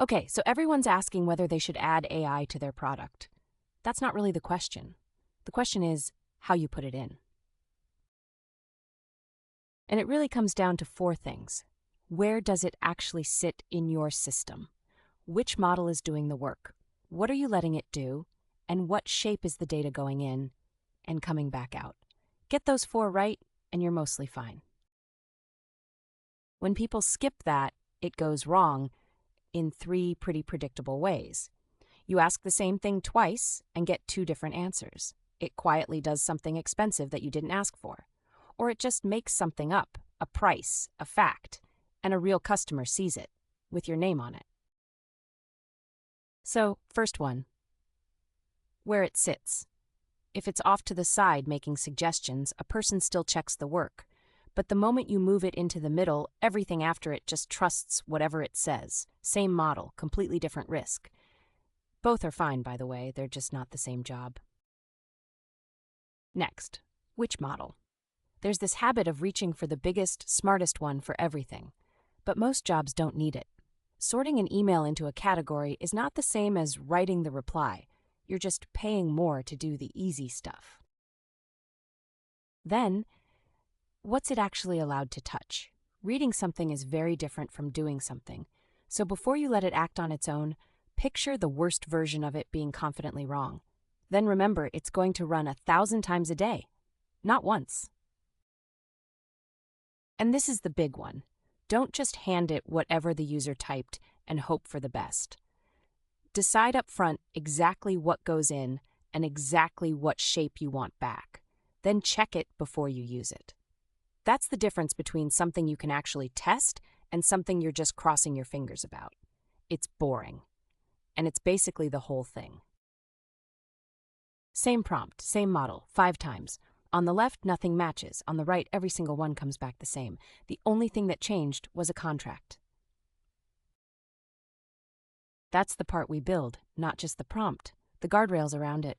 Okay, so everyone's asking whether they should add AI to their product. That's not really the question. The question is how you put it in. And it really comes down to four things. Where does it actually sit in your system? Which model is doing the work? What are you letting it do? And what shape is the data going in and coming back out? Get those four right, and you're mostly fine. When people skip that, it goes wrong in three pretty predictable ways. You ask the same thing twice and get two different answers. It quietly does something expensive that you didn't ask for. Or it just makes something up, a price, a fact, and a real customer sees it, with your name on it. So, first one, where it sits. If it's off to the side making suggestions, a person still checks the work. But the moment you move it into the middle, everything after it just trusts whatever it says. Same model, completely different risk. Both are fine, by the way, they're just not the same job. Next, which model? There's this habit of reaching for the biggest, smartest one for everything. But most jobs don't need it. Sorting an email into a category is not the same as writing the reply. You're just paying more to do the easy stuff. Then, what's it actually allowed to touch? Reading something is very different from doing something. So before you let it act on its own, picture the worst version of it being confidently wrong. Then remember, it's going to run 1,000 times a day, not once. And this is the big one. Don't just hand it whatever the user typed and hope for the best. Decide up front exactly what goes in and exactly what shape you want back. Then check it before you use it. That's the difference between something you can actually test and something you're just crossing your fingers about. It's boring. And it's basically the whole thing. Same prompt, same model, 5 times. On the left, nothing matches. On the right, every single one comes back the same. The only thing that changed was a contract. That's the part we build, not just the prompt, the guardrails around it.